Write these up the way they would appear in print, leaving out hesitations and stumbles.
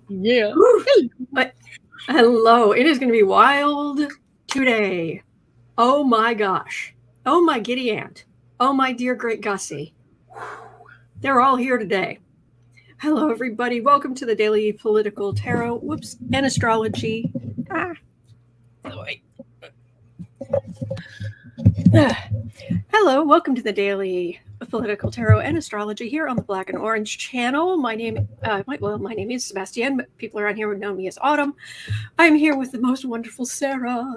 Yeah. But hello, it is going to be wild today. Oh my gosh. Oh my giddy aunt. Oh my dear great Gussie. They're all here today. Hello, everybody. Welcome to the Daily Political Tarot, and Astrology. Hello, welcome to the Daily Political Tarot and Astrology here on the Black and Orange channel. My name is Sebastian, but people around here would know me as Autumn. I'm here with the most wonderful Sarah.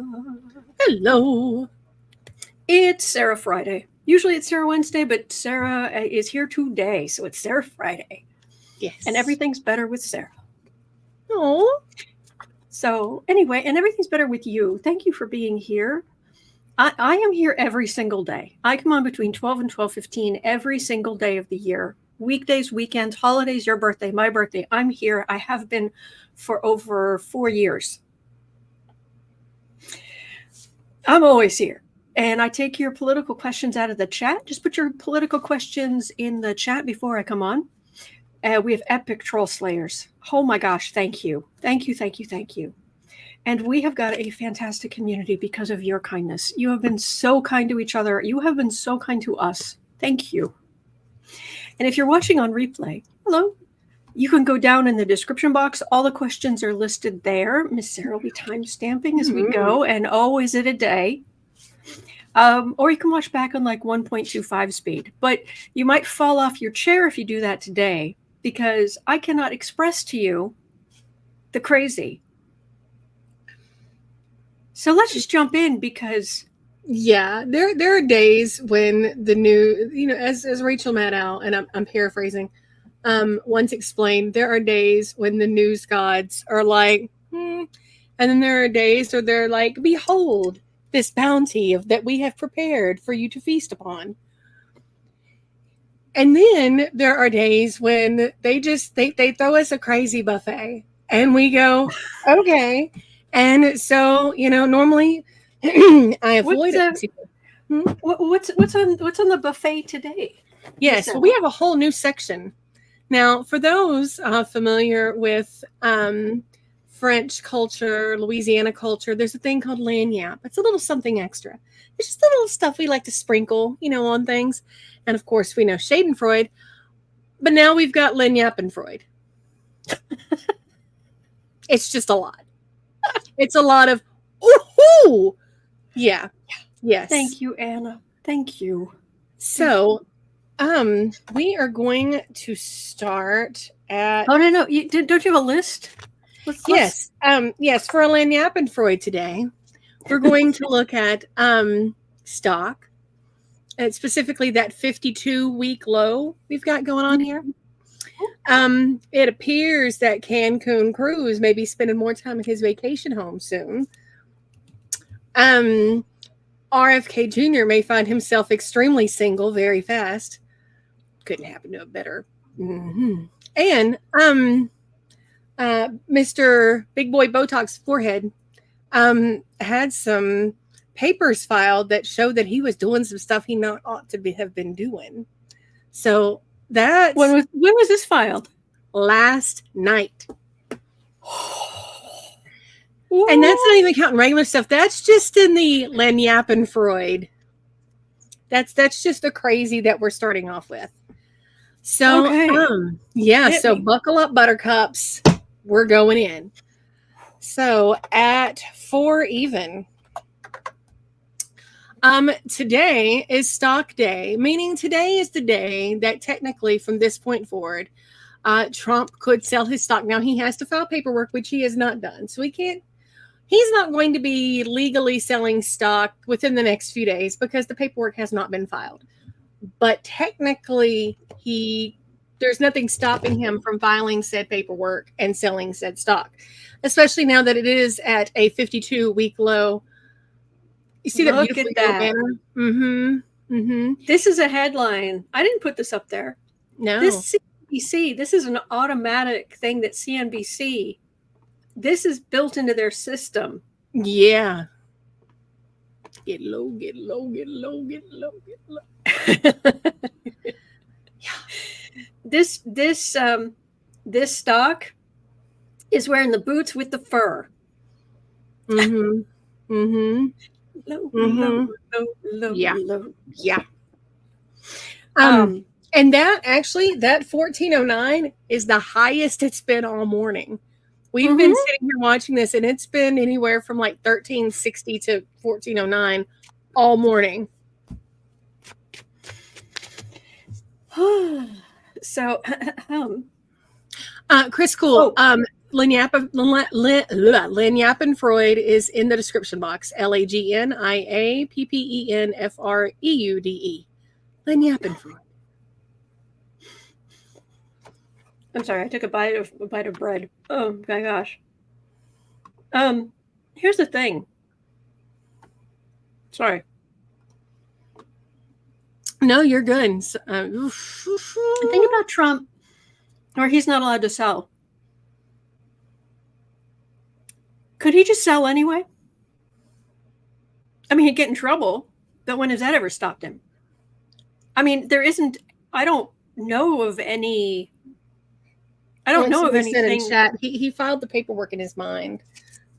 Hello. It's Sarah Friday. Usually it's Sarah Wednesday, but Sarah is here today, so it's Sarah Friday. Yes. And everything's better with Sarah. Oh. So anyway, and everything's better with you. Thank you for being here. I am here every single day. I come on between 12 and 12:15 every single day of the year. Weekdays, weekends, holidays, your birthday, my birthday. I'm here. I have been for over 4 years. I'm always here. And I take your political questions out of the chat. Just put your political questions in the chat before I come on. We have epic troll slayers. Oh my gosh, thank you. Thank you, thank you, thank you. And we have got a fantastic community because of your kindness. You have been so kind to each other. You have been so kind to us. Thank you. And if you're watching on replay, hello. You can go down in the description box. All the questions are listed there. Miss Sarah will be time stamping as we go. And oh, is it a day? Or you can watch back on like 1.25 speed. But you might fall off your chair if you do that today, because I cannot express to you the crazy. So let's just jump in because... Yeah, there are days when the new, as Rachel Maddow, and I'm paraphrasing, once explained, there are days when the news gods are like, and then there are days where they're like, behold, this bounty that we have prepared for you to feast upon. And then there are days when they throw us a crazy buffet and we go, okay. And so, normally I avoid it. What's on the buffet today? Yes, well, we have a whole new section. Now, for those familiar with French culture, Louisiana culture, there's a thing called lagniappe. It's a little something extra. It's just a little stuff we like to sprinkle, on things. And of course, we know Schadenfreude, but now we've got lignappenfreude. It's just a lot. It's a lot of, ooh, yeah, yes. Thank you, Anna. Thank you. So, we are going to start at. Oh no! Don't you have a list? Yes, for a lignappenfreude today, we're going to look at stock, and specifically that 52-week low we've got going on here. It appears that Cancun Cruz may be spending more time at his vacation home soon. RFK Jr. may find himself extremely single very fast. Couldn't happen to a better. Mm-hmm. And Mr. Big Boy Botox Forehead had some papers filed that showed that he was doing some stuff he not ought to have been doing. So that's when was this filed? Last night. And that's not even counting regular stuff. That's just in the lignappenfreude. That's just the crazy that we're starting off with. So okay. So buckle up, buttercups. We're going in. So at 4 even. Today is stock day, meaning today is the day that technically from this point forward, Trump could sell his stock. Now he has to file paperwork, which he has not done. So he's not going to be legally selling stock within the next few days because the paperwork has not been filed. But technically there's nothing stopping him from filing said paperwork and selling said stock, especially now that it is at a 52-week low. You see that beautiful banner? Mm-hmm. Mm-hmm. This is a headline. I didn't put this up there. No. This CNBC, this is an automatic thing that CNBC, this is built into their system. Yeah. Get low, get low, get low, get low, get low. Yeah. This stock is wearing the boots with the fur. Mm-hmm. Mm-hmm. Low, Mm-hmm. low, low, Yeah. low. Yeah. And that 1409 is the highest it's been all morning. We've been sitting here watching this, and it's been anywhere from like 1360 to 1409 all morning. So, Chris Cool, Lignappenfreude is in the description box. LAGNIAPPENFREUDE. Lignappenfreude. I'm sorry, I took a bite of bread. Oh my gosh. Here's the thing. Sorry. No, you're good. The thing about Trump, or he's not allowed to sell. Could he just sell anyway? I mean, he'd get in trouble, but when has that ever stopped him? I mean, there isn't, I don't know of any, I don't know of anything. In chat, he filed the paperwork in his mind.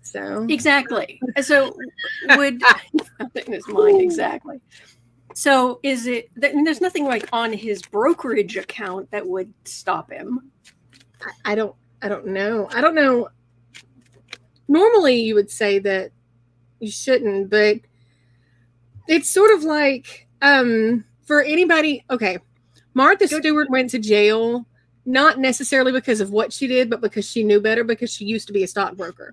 So exactly. So would in his mind, exactly. So is it, there's nothing like on his brokerage account that would stop him? I don't know. I don't know. Normally you would say that you shouldn't, but it's sort of like, for anybody, okay, Martha Stewart went to jail, not necessarily because of what she did, but because she knew better, because she used to be a stockbroker.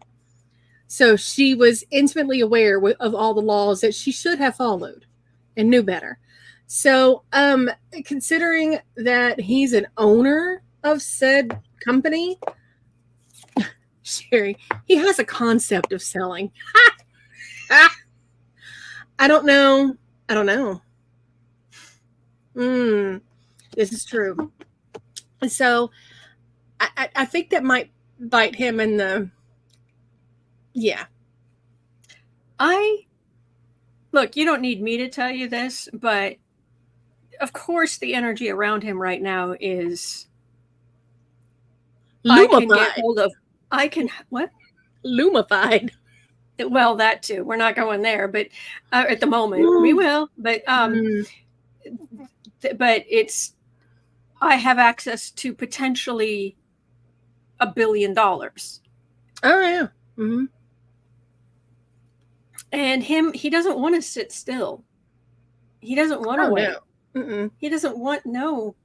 So she was intimately aware of all the laws that she should have followed and knew better. So, considering that he's an owner of said company, Sherry, he has a concept of selling. I don't know. This is true. So I think that might bite him in the, yeah. Look, you don't need me to tell you this, but of course the energy around him right now is lumified. What? Lumified. Well, that too. We're not going there, but at the moment we will. But but it's, I have access to potentially $1 billion. Oh yeah. Mm-hmm. And he doesn't want to sit still. He doesn't want to wait. No. He doesn't want, no.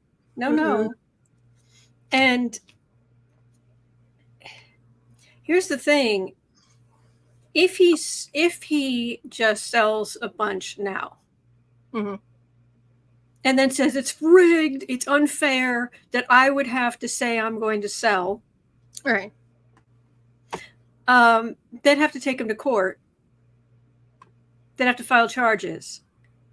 And here's the thing. If he just sells a bunch now, and then says it's rigged, it's unfair, that I would have to say I'm going to sell. All right. They'd have to take him to court. They'd have to file charges.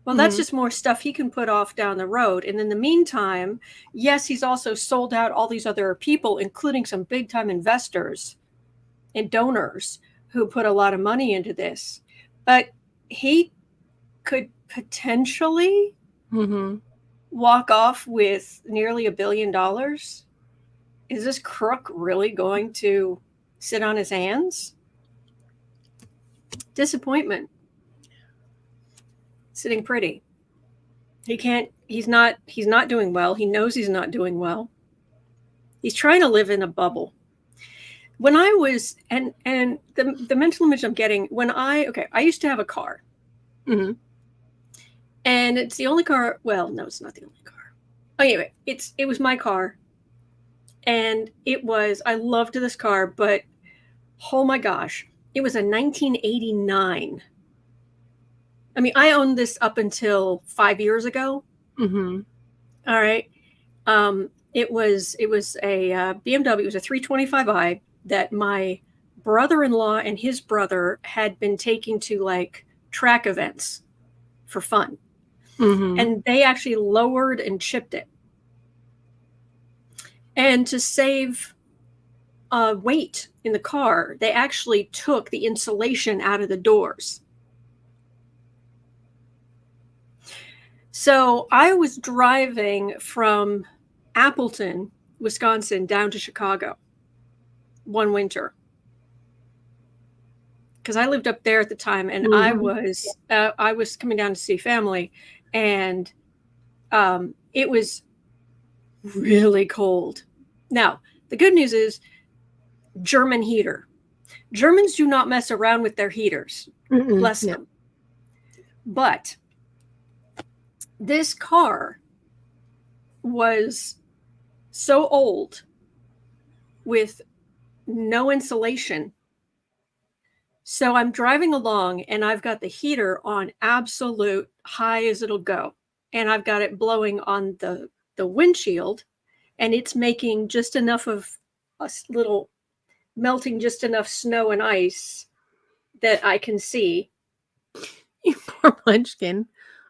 Well, that's just more stuff he can put off down the road. And in the meantime, yes, he's also sold out all these other people, including some big-time investors and donors who put a lot of money into this. But he could potentially walk off with nearly $1 billion. Is this crook really going to sit on his hands? Disappointment. Sitting pretty. He's not doing well. He knows he's not doing well. He's trying to live in a bubble. When I was, and the mental image I'm getting, I used to have a car. And it's the only car, well, no, it's not the only car. Anyway, it was my car. And I loved this car, but oh my gosh, it was a 1989. I mean, I owned this up until 5 years ago. All right. It was a BMW. It was a 325i that my brother-in-law and his brother had been taking to like track events for fun. And they actually lowered and chipped it. And to save weight in the car, they actually took the insulation out of the doors. So I was driving from Appleton, Wisconsin, down to Chicago one winter. Because I lived up there at the time, and Mm-hmm. I was coming down to see family, and it was really cold. Now, the good news is German heater. Germans do not mess around with their heaters. Bless them. But this car was so old with no insulation. So I'm driving along and I've got the heater on absolute high as it'll go. And I've got it blowing on the windshield, and it's making just enough of a little, melting just enough snow and ice that I can see. You poor munchkin.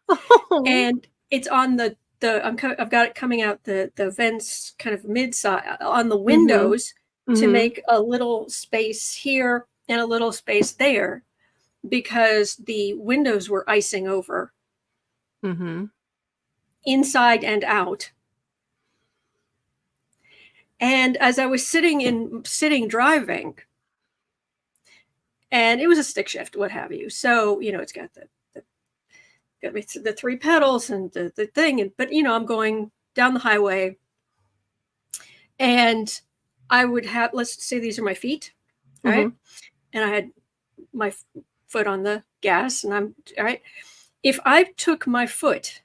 Oh. And it's on I've got it coming out the vents kind of mid-side on the windows to make a little space here and a little space there, because the windows were icing over inside and out. And as I was sitting driving, and it was a stick shift, what have you. So, it's got the three pedals and the thing, but I'm going down the highway, and I would have, let's say these are my feet, right? And I had my foot on the gas, and I'm all right. If I took my foot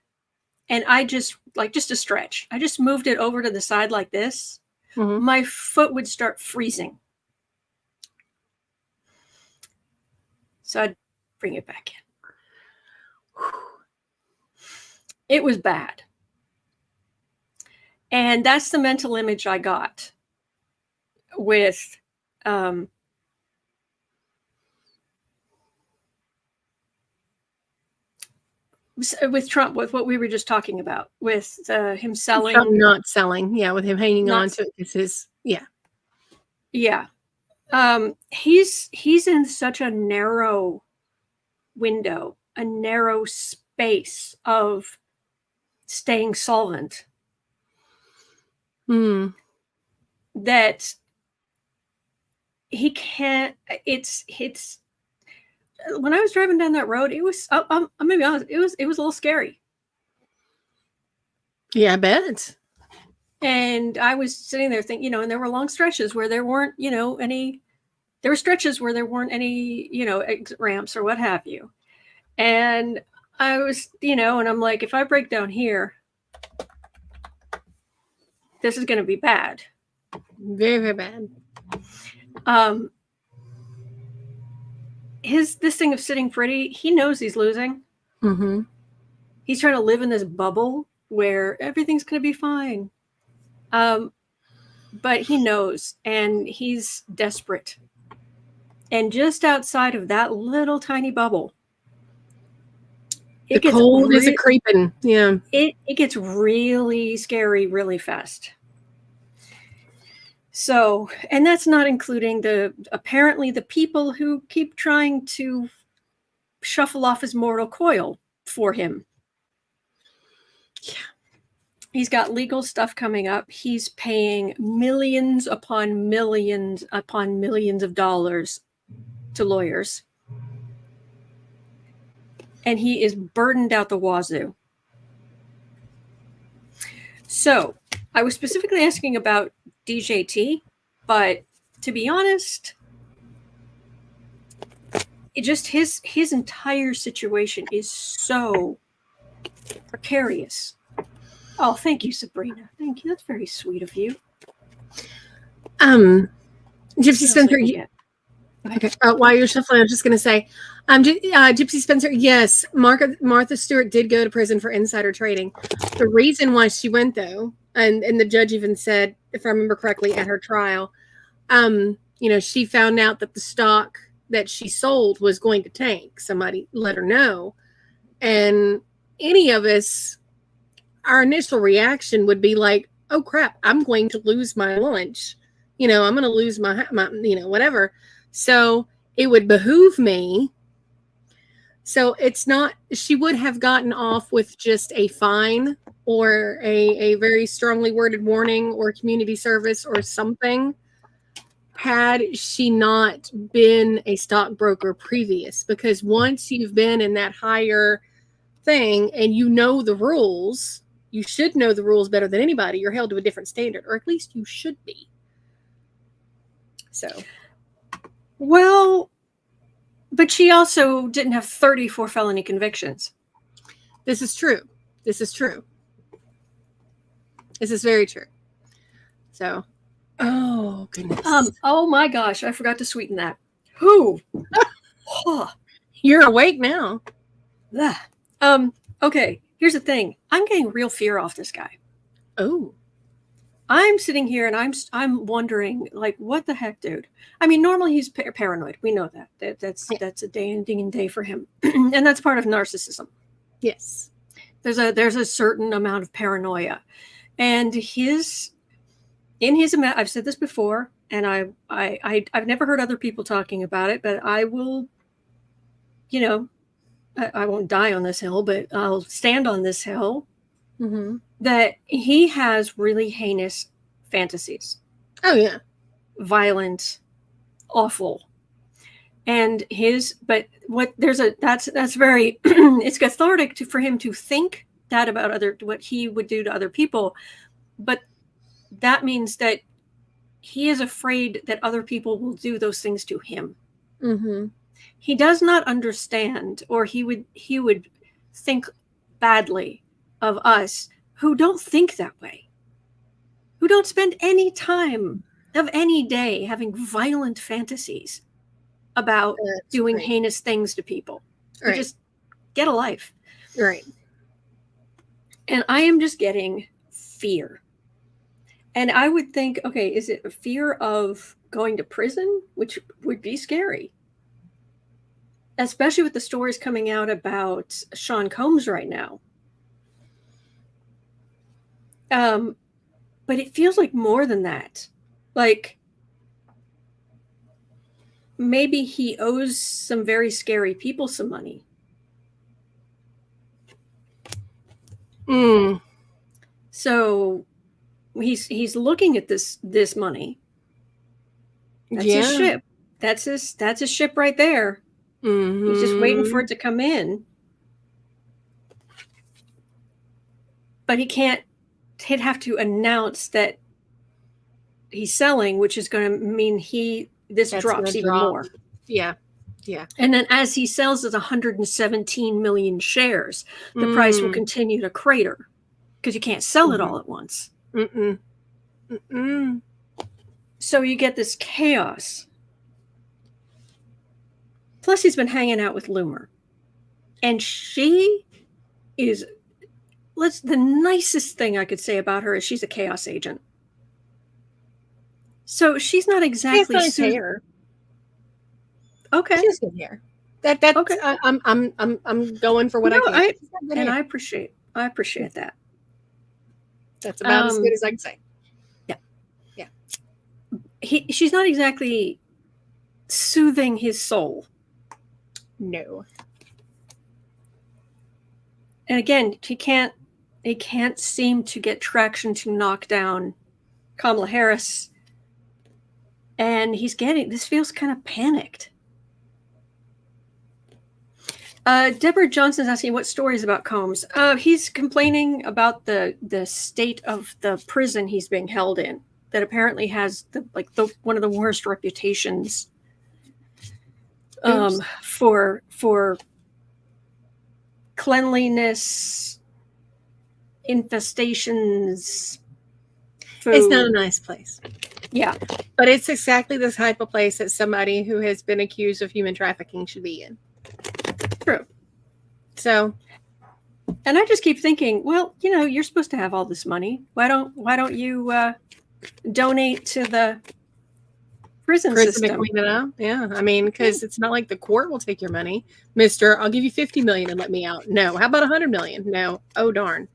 and I just a stretch, I just moved it over to the side like this, my foot would start freezing. So I'd bring it back in. It was bad. And that's the mental image I got with Trump, with what we were just talking about, with him selling. Trump not selling. Yeah, with him hanging on to it. He's in such a narrow window, a narrow space of staying solvent, that he can't. It's when I was driving down that road, it was, I'm gonna be honest, it was a little scary. Yeah, I bet. And I was sitting there thinking, and there were long stretches where there weren't, there were stretches where there weren't any, exit ramps or what have you. And I was, and I'm like, if I break down here, this is going to be bad. Very, very bad. This thing of sitting pretty, he knows he's losing. He's trying to live in this bubble where everything's going to be fine. But he knows, and he's desperate. And just outside of that little tiny bubble, the cold is creeping. Yeah. It gets really scary really fast. So, and that's not including apparently the people who keep trying to shuffle off his mortal coil for him. Yeah. He's got legal stuff coming up. He's paying millions upon millions upon millions of dollars to lawyers. And he is burdened out the wazoo. So, I was specifically asking about DJT, but to be honest, his entire situation is so precarious. Oh, thank you, Sabrina. Thank you. That's very sweet of you. Gypsy Spencer. Okay. While you're shuffling, I was just going to say, Gypsy Spencer. Yes, Martha Stewart did go to prison for insider trading. The reason why she went, though, and the judge even said, if I remember correctly, at her trial, she found out that the stock that she sold was going to tank. Somebody let her know, and any of us, our initial reaction would be like, "Oh crap, I'm going to lose my lunch. I'm going to lose my whatever." So it would behoove me. So it's not, she would have gotten off with just a fine or a very strongly worded warning or community service or something. had she not been a stockbroker previous, because once you've been in that higher thing and you know the rules, you should know the rules better than anybody. You're held to a different standard, or at least you should be. So, well, but she also didn't have 34 felony convictions. this is true. This is true. This is very true. So, oh goodness. Oh my gosh, I forgot to sweeten that. Who? You're awake now. Okay, here's the thing. I'm getting real fear off this guy. Oh. I'm sitting here and I'm wondering, like, what the heck, dude? I mean, normally he's paranoid. We know that. That's a day and day for him. And that's part of narcissism. Yes. There's a certain amount of paranoia. And I've said this before, and I've never heard other people talking about it, but I will, I won't die on this hill, but I'll stand on this hill, that he has really heinous fantasies. Oh yeah. Violent, awful. And that's very, it's cathartic for him to think that about what he would do to other people. But that means that he is afraid that other people will do those things to him. Mm-hmm. He does not understand, or he would think badly of us who don't think that way, who don't spend any time of any day having violent fantasies about doing heinous things to people. Right. Just get a life. Right. And I am just getting fear. And I would think, okay, is it a fear of going to prison, which would be scary? Especially with the stories coming out about Sean Combs right now. But it feels like more than that. Like, maybe he owes some very scary people some money. So he's looking at this money. That's his ship. That's his ship right there. Mm-hmm. He's just waiting for it to come in. But he'd have to announce that he's selling, which is going to mean this drops even more. Yeah. Yeah. And then as he sells his 117 million shares, the price will continue to crater because you can't sell it all at once. So you get this chaos. Plus, he's been hanging out with Loomer. And she is, the nicest thing I could say about her is she's a chaos agent. So she's not exactly hair. Okay. She's good hair. That's okay. I'm going for what I can. And I appreciate that. That's about as good as I can say. Yeah. Yeah. She's not exactly soothing his soul. No. And again, he can't seem to get traction to knock down Kamala Harris. And this feels kind of panicked. Deborah Johnson's asking what stories about Combs. He's complaining about the state of the prison he's being held in, that apparently has one of the worst reputations for cleanliness, infestations. Food. It's not a nice place. Yeah. But it's exactly the type of place that somebody who has been accused of human trafficking should be in. True. So, and I just keep thinking, well, you're supposed to have all this money. Why don't you donate to the prison system? Yeah, I mean, because it's not like the court will take your money, Mister. I'll give you $50 million and let me out. No, how about $100 million? No. Oh darn.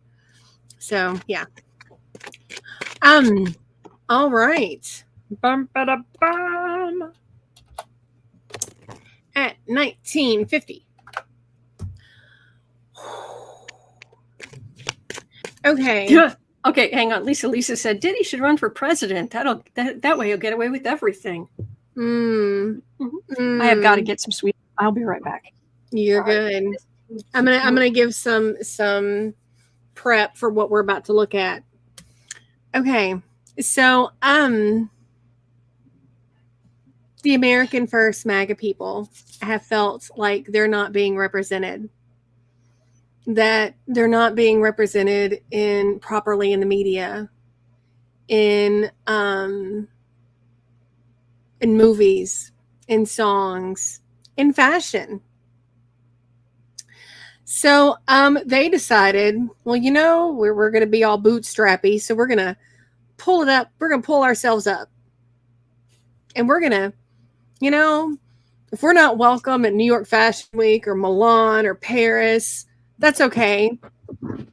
So yeah. All right. Bum, ba-da, bum. At 1950. Okay. Okay, hang on. Lisa said Diddy should run for president. That way he'll get away with everything. Mm. I have got to get some sweet. I'll be right back. You're good. I'm gonna give some prep for what we're about to look at. Okay, so the American First MAGA people have felt like they're not being represented. That they're not being represented properly in the media, in movies, in songs, in fashion. So they decided, well, we're going to be all bootstrappy, so we're going to pull it up. We're going to pull ourselves up. And we're going to, if we're not welcome at New York Fashion Week or Milan or Paris, that's okay.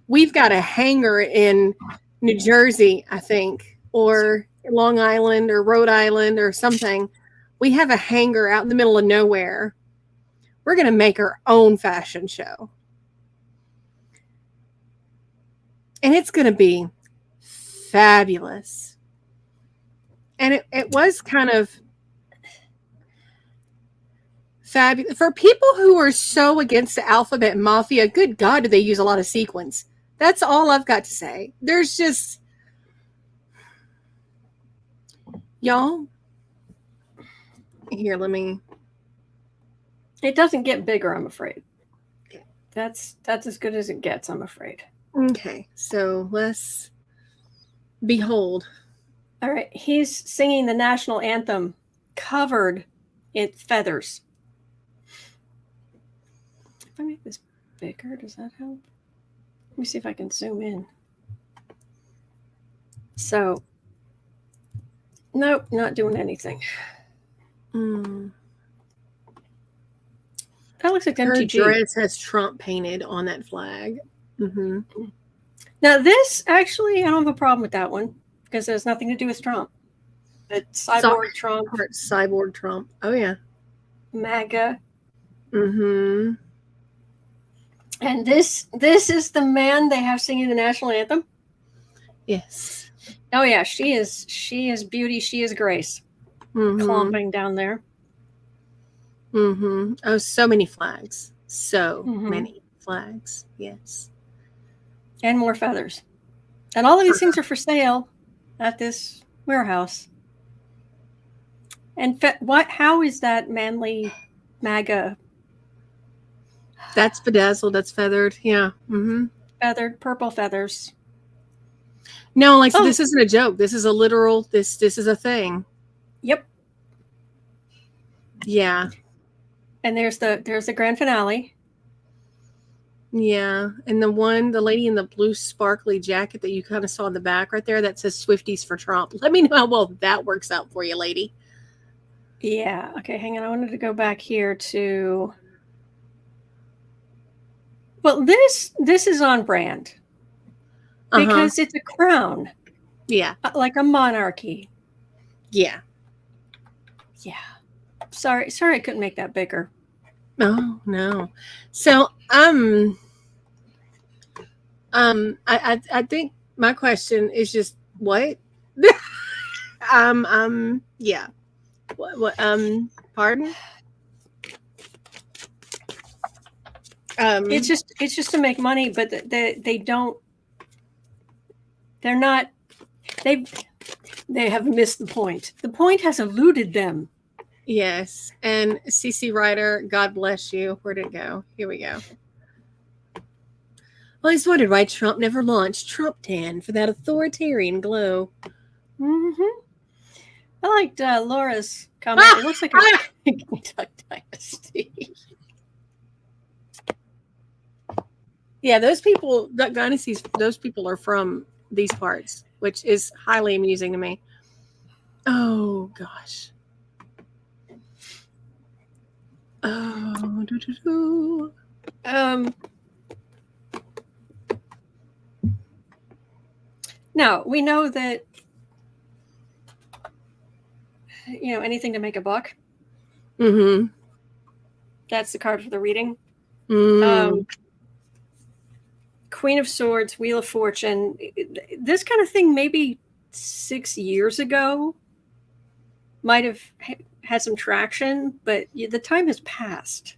We've got a hangar in New Jersey, I think, or Long Island or Rhode Island or something. We have a hangar out in the middle of nowhere. We're going to make our own fashion show. And it's going to be fabulous. And it was kind of fabulous. For people who are so against the alphabet mafia, good God, do they use a lot of sequins? That's all I've got to say. There's just... Y'all... Here, let me... It doesn't get bigger, I'm afraid. That's as good as it gets, I'm afraid. Okay, so let's behold. All right, he's singing the national anthem covered in feathers. If I make this bigger, does that help? Let me see if I can zoom in. So, nope, not doing anything. That looks like MTG. Her dress has Trump painted on that flag. Mm-hmm. Now this, actually, I don't have a problem with that one because it has nothing to do with Trump. It's Cyborg Trump. Cyborg Trump. Oh, yeah. MAGA. Mm-hmm. And this is the man they have singing the national anthem? Yes. Oh, yeah. She is beauty. She is grace. Mm-hmm. Clomping down there. Mm-hmm. Oh, so many flags. So many flags. Yes. And more feathers. And all of these things are for sale at this warehouse. And how is that manly MAGA? That's bedazzled. That's feathered. Yeah. Mm-hmm. Feathered, purple feathers. No, this isn't a joke. This is a literal. This is a thing. Yep. Yeah. And there's the grand finale. Yeah, and the lady in the blue sparkly jacket that you kind of saw in the back right there, that says Swifties for Trump. Let me know how well that works out for you, lady. Yeah. Okay, hang on. I wanted to go back here to... Well, this is on brand. Because it's a crown. Yeah. Like a monarchy. Yeah. Yeah. Sorry I couldn't make that bigger. Oh, no. So, I think my question is just what? Yeah. What, pardon? It's just to make money, but they have missed the point. The point has eluded them. Yes. And CC Ryder, God bless you. Where'd it go? Here we go. Well, he's wondered why Trump never launched Trump Tan for that authoritarian glow. Mm-hmm. I liked Laura's comment. It looks like a Duck Dynasty. Yeah, those people, Duck Dynasties, those people are from these parts, which is highly amusing to me. Oh, gosh. Oh, Now, we know that, anything to make a buck. Mm-hmm. That's the card for the reading. Queen of Swords, Wheel of Fortune. This kind of thing maybe 6 years ago might have had some traction, but the time has passed.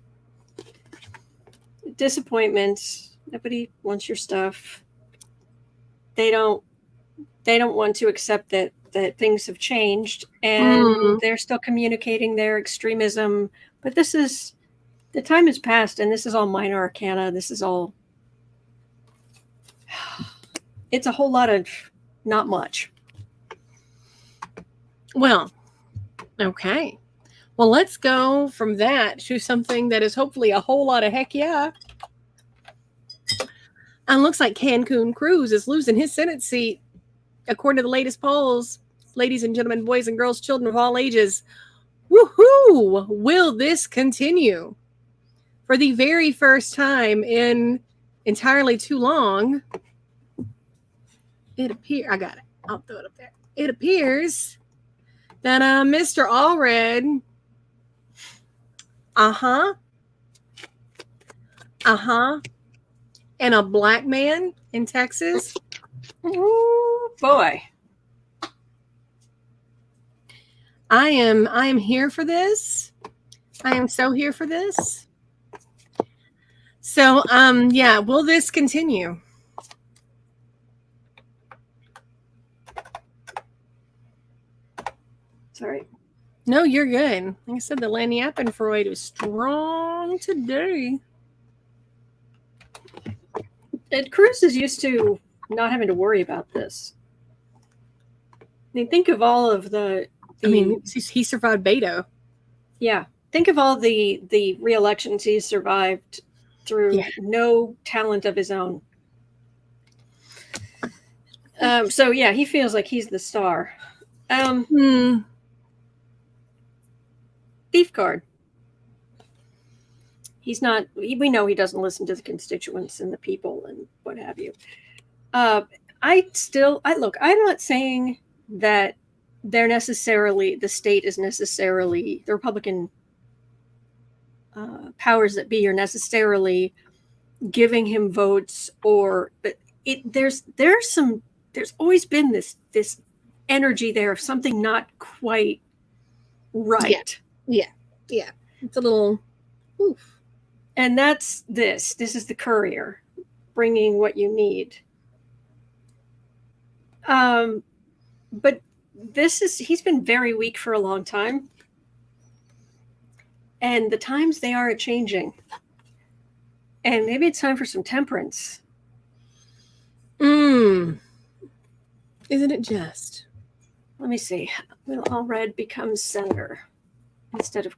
Disappointments. Nobody wants your stuff. They don't want to accept that things have changed, and they're still communicating their extremism. But the time has passed, and this is all minor arcana. This is all, it's a whole lot of not much. Well, okay. Well, let's go from that to something that is hopefully a whole lot of heck yeah. And looks like Cancun Cruz is losing his Senate seat. According to the latest polls, ladies and gentlemen, boys and girls, children of all ages, woohoo! Will this continue? For the very first time in entirely too long, it appears, I got it. I'll throw it up there. It appears that Mr. Allred, and a black man in Texas. Oh boy. I am here for this. I am so here for this. So, yeah, will this continue? Sorry. No, you're good. Like I said, the LAGNIAPPENFREUDE is strong today. And Cruz is used to not having to worry about this. I mean, think of all of the I mean, he survived Beto. Yeah. Think of all the re-elections he's survived through no talent of his own. So, yeah, he feels like he's the star. Thief card. He's not, we know he doesn't listen to the constituents and the people and what have you. I'm not saying that they're necessarily, the state is necessarily, the Republican powers that be are necessarily giving him votes, or, but there's always been this energy there of something not quite right. Yeah. It's a little, oof. And that's this is the courier bringing what you need. But he's been very weak for a long time. And the times they are changing. And maybe it's time for some temperance. Isn't it just? Let me see. Will Allred becomes senator instead of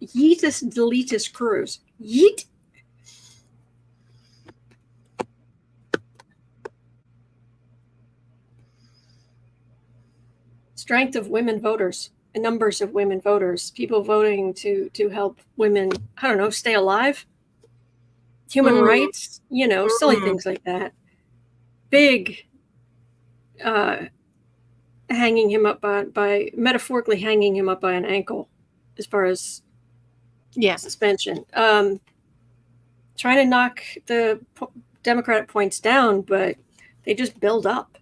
Yeetus Deletus Cruz. Yeet. Strength of women voters, numbers of women voters, people voting to help women, I don't know, stay alive. Human rights, silly things like that. Big hanging him up by metaphorically hanging him up by an ankle as far as suspension. Trying to knock the Democratic points down, but they just build up.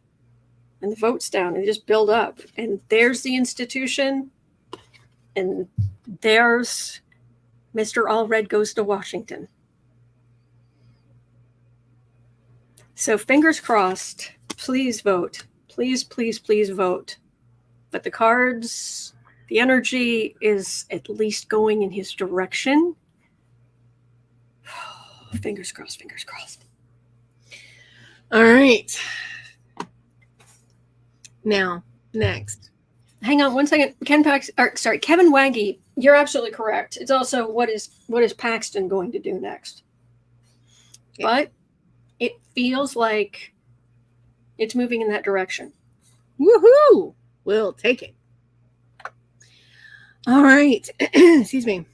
And the votes down, and they just build up. And there's the institution, and there's Mr. Allred goes to Washington. So fingers crossed, please vote. Please, please, please vote. But the cards, the energy is at least going in his direction. Fingers crossed, fingers crossed. All right. Now, next. Hang on one second. Kevin Waggy, you're absolutely correct. It's also what is Paxton going to do next? Okay. But it feels like it's moving in that direction. Woohoo! We'll take it. All right. Excuse me.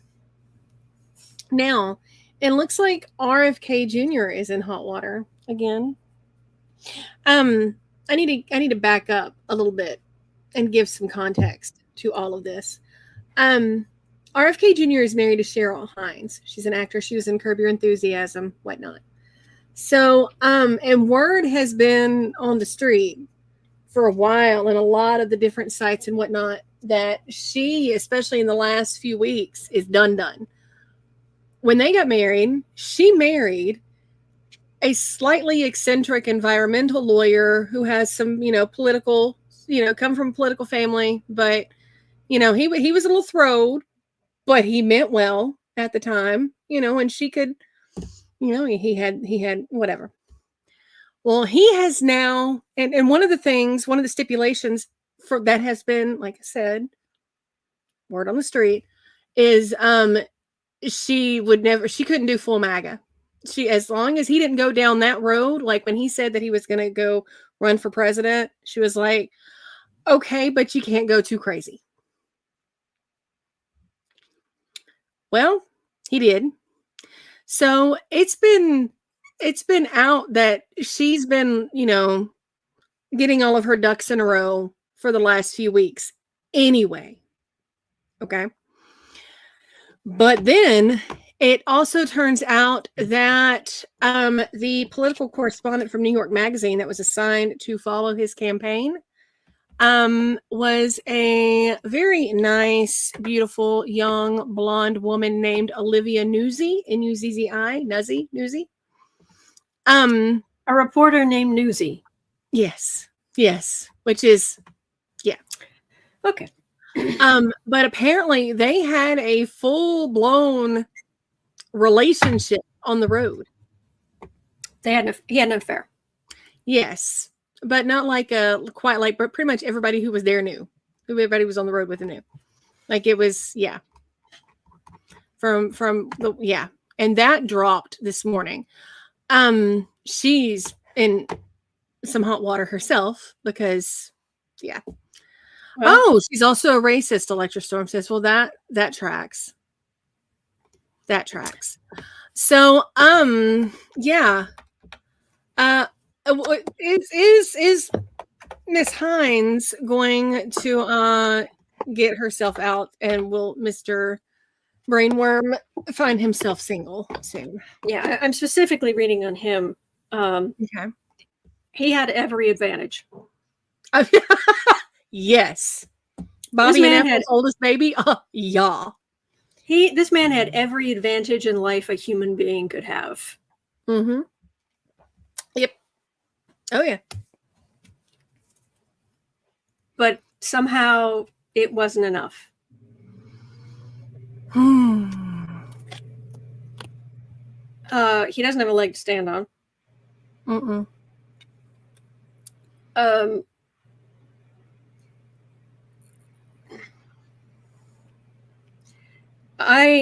Now, it looks like RFK Jr. is in hot water again. I need to back up a little bit and give some context to all of this. RFK Jr. is married to Cheryl Hines. She's an actress. She was in Curb Your Enthusiasm, whatnot. So, and word has been on the street for a while and a lot of the different sites and whatnot that she, especially in the last few weeks, is done. When they got married, she married a slightly eccentric environmental lawyer who has some, political, come from a political family, but he was a little throwed, but he meant well at the time, and she could, he had whatever. Well, he has now, and one of the stipulations for that has been, like I said, word on the street, is she couldn't do full MAGA. As long as he didn't go down that road, like when he said that he was going to go run for president, she was like, okay, but you can't go too crazy. Well, he did. So it's been out that she's been, getting all of her ducks in a row for the last few weeks anyway. Okay. But then it also turns out that the political correspondent from New York Magazine that was assigned to follow his campaign was a very nice, beautiful, young, blonde woman named Olivia Nuzzi, N-U-Z-Z-I, Nuzzi. A reporter named Newsy. Yes, which is, yeah. Okay. But apparently they had a full-blown relationship on the road. He had an affair. Yes, but not like quite like, but pretty much everybody who was there knew. Everybody was on the road with knew. Like it was, yeah. From the, yeah. And that dropped this morning. She's in some hot water herself because, yeah. Well, she's also a racist, Electra Storm says. Well, that tracks. That tracks. So, yeah. Is Miss Hines going to get herself out, and will Mr. Brainworm find himself single soon? Yeah, I'm specifically reading on him. Okay. He had every advantage. Yes. Bobby and Apple's oldest baby? Yeah. This man had every advantage in life a human being could have. Mm-hmm. Yep. Oh, yeah. But somehow it wasn't enough. He doesn't have a leg to stand on. Mm-mm.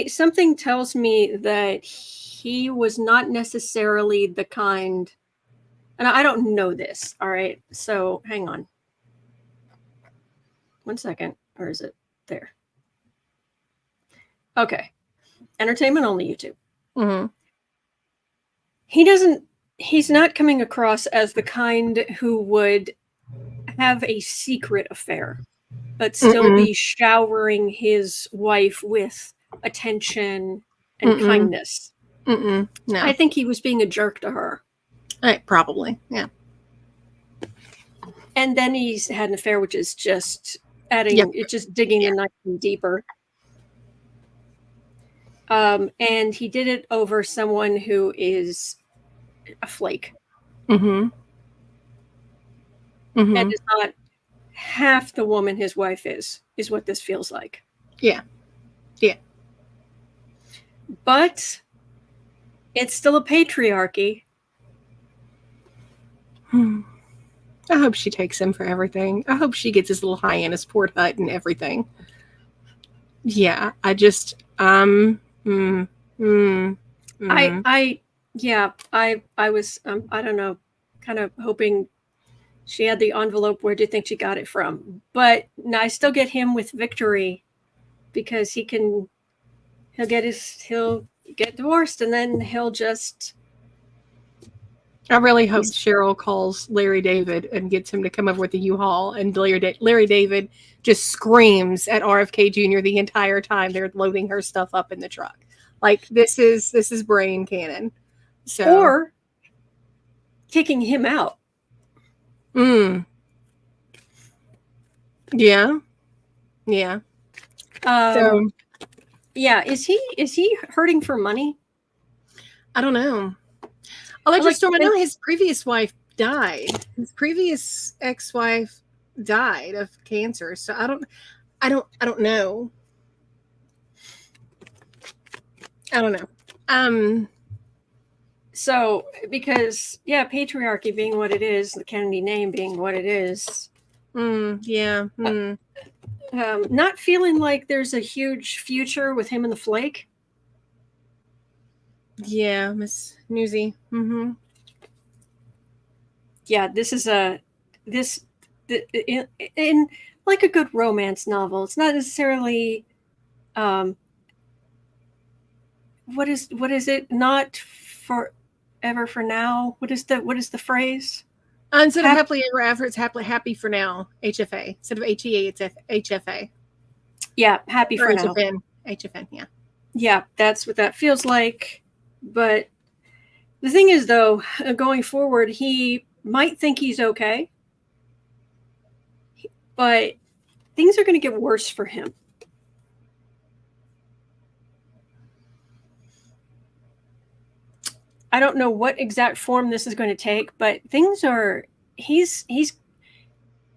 Something tells me that he was not necessarily the kind, and I don't know this, all right? So hang on. 1 second. Or is it there? Okay. Entertainment only YouTube. Mm-hmm. He's not coming across as the kind who would have a secret affair, but still be showering his wife with attention and kindness. No. I think he was being a jerk to her. Probably, yeah. And then he's had an affair, which is just it's just digging the knife deeper. And he did it over someone who is a flake. And is not half the woman his wife is what this feels like. Yeah. But it's still a patriarchy. I hope she takes him for everything. I hope she gets his little high-end port hut and everything. Yeah, I just I was I don't know, kind of hoping she had the envelope. Where do you think she got it from? But I still get him with victory, because he'll get divorced, and then he'll just. I really hope Cheryl calls Larry David and gets him to come over with the U-Haul, and Larry David just screams at RFK Jr. the entire time they're loading her stuff up in the truck. Like, this is brain cannon. So, or kicking him out. Yeah. Yeah. So yeah, is he hurting for money? I don't know. I'll let you storm. I know his previous wife died. His previous ex-wife died of cancer. So I don't know. I don't know. So because patriarchy being what it is, the Kennedy name being what it is. Yeah. Not feeling like there's a huge future with him and the flake. Yeah, Miss Newsy. Yeah, this is in like a good romance novel. It's not necessarily what is it? Not forever for now. What is the phrase? Instead of happily ever after, it's happy for now. HFA instead of HEA, it's HFA. Yeah, happy for now. HFN. Yeah. Yeah, that's what that feels like. But the thing is, though, going forward, he might think he's okay, but things are going to get worse for him. I don't know what exact form this is going to take, but things are,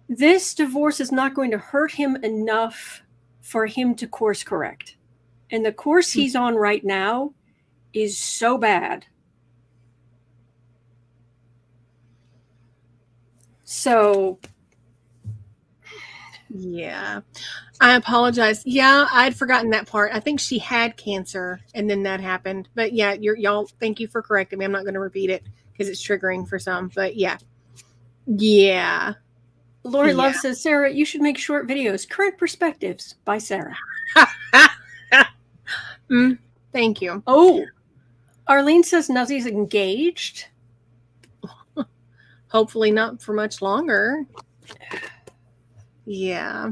this divorce is not going to hurt him enough for him to course correct. And the course he's on right now is so bad. So, yeah, I apologize. Yeah, I'd forgotten that part. I think she had cancer and then that happened. But yeah, y'all, thank you for correcting me. I'm not going to repeat it because it's triggering for some. But yeah. Lori Love says, Sarah, you should make short videos. Current Perspectives by Sarah. Thank you. Oh, Arlene says Nuzzy's engaged. Hopefully not for much longer. Yeah.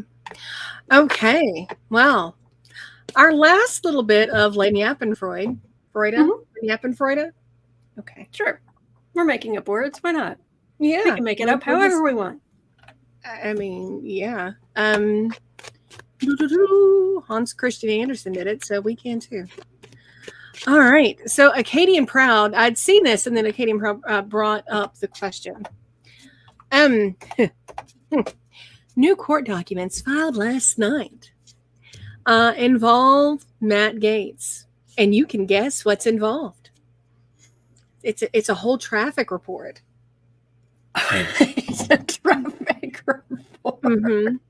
Okay. Well, our last little bit of liability. Liability. Okay. Sure. We're making up words. Why not? Yeah. We can make it up however we want. I mean, yeah. Hans Christian Andersen did it, so we can too. All right. So Acadian Proud, I'd seen this, and then Acadian Proud brought up the question. New court documents filed last night involve Matt Gaetz, and you can guess what's involved. It's a whole traffic report. It's a traffic report.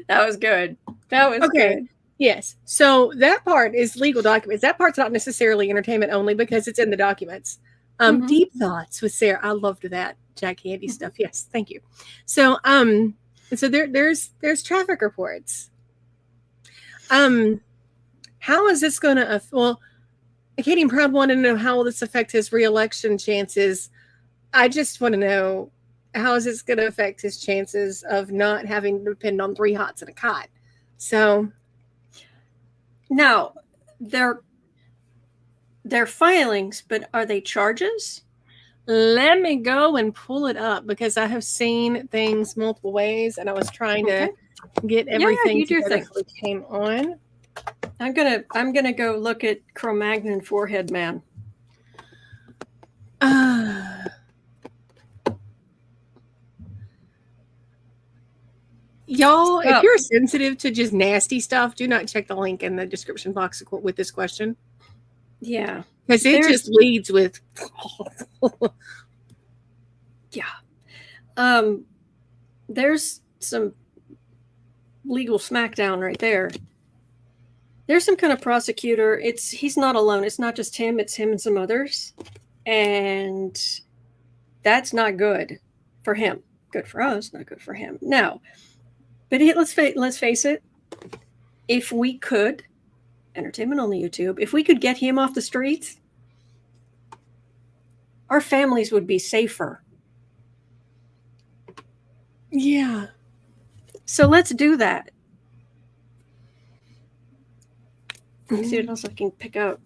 That was good. That was good. Yes. So that part is legal documents. That part's not necessarily entertainment only because it's in the documents. Deep Thoughts with Sarah. I loved that Jack Handy stuff. Yes, thank you. So so there's traffic reports. How is this going to Acadian Proud wanted to know how will this affect his reelection chances. I just want to know, how is this going to affect his chances of not having to depend on 3 hots and a cot? So now they're filings, but are they charges? Let me go and pull it up because I have seen things multiple ways, and I was trying to get everything together before we came on. I'm gonna go look at Cro-Magnon Forehead Man. Y'all, if you're sensitive to just nasty stuff, do not check the link in the description box with this question. Yeah. Because it just leads with... yeah. There's some legal smackdown right there. There's some kind of prosecutor. He's not alone. It's not just him. It's him and some others. And that's not good for him. Good for us, not good for him. Now, but let's face it. If we could, entertainment on the YouTube, if we could get him off the streets, our families would be safer. Yeah. So let's do that. Let me see what else I can pick out.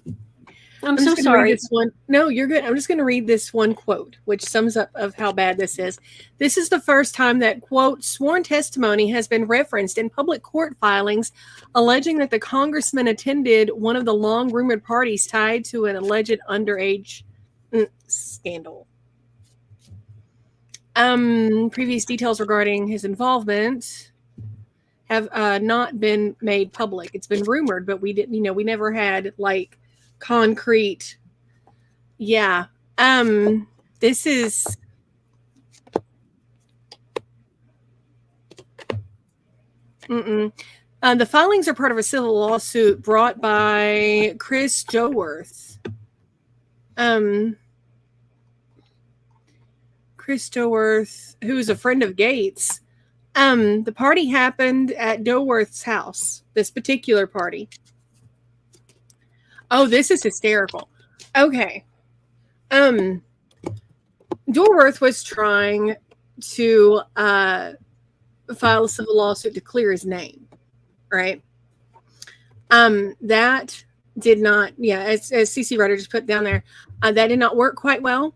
I'm so just gonna read sorry. this one. No, you're good. I'm just going to read this one quote, which sums up of how bad this is. This is the first time that, quote, sworn testimony has been referenced in public court filings alleging that the congressman attended one of the long-rumored parties tied to an alleged underage scandal. Previous details regarding his involvement have not been made public. It's been rumored, but we didn't, we never had like concrete. Yeah. This is the filings are part of a civil lawsuit brought by Chris Joworth. Chris Joworth, who is a friend of Gaetz. The party happened at Joworth's house, this particular party. Oh, this is hysterical. Okay. Joworth was trying to file a civil lawsuit to clear his name, right? That did not, as CC Ryder just put down there, that did not work quite well.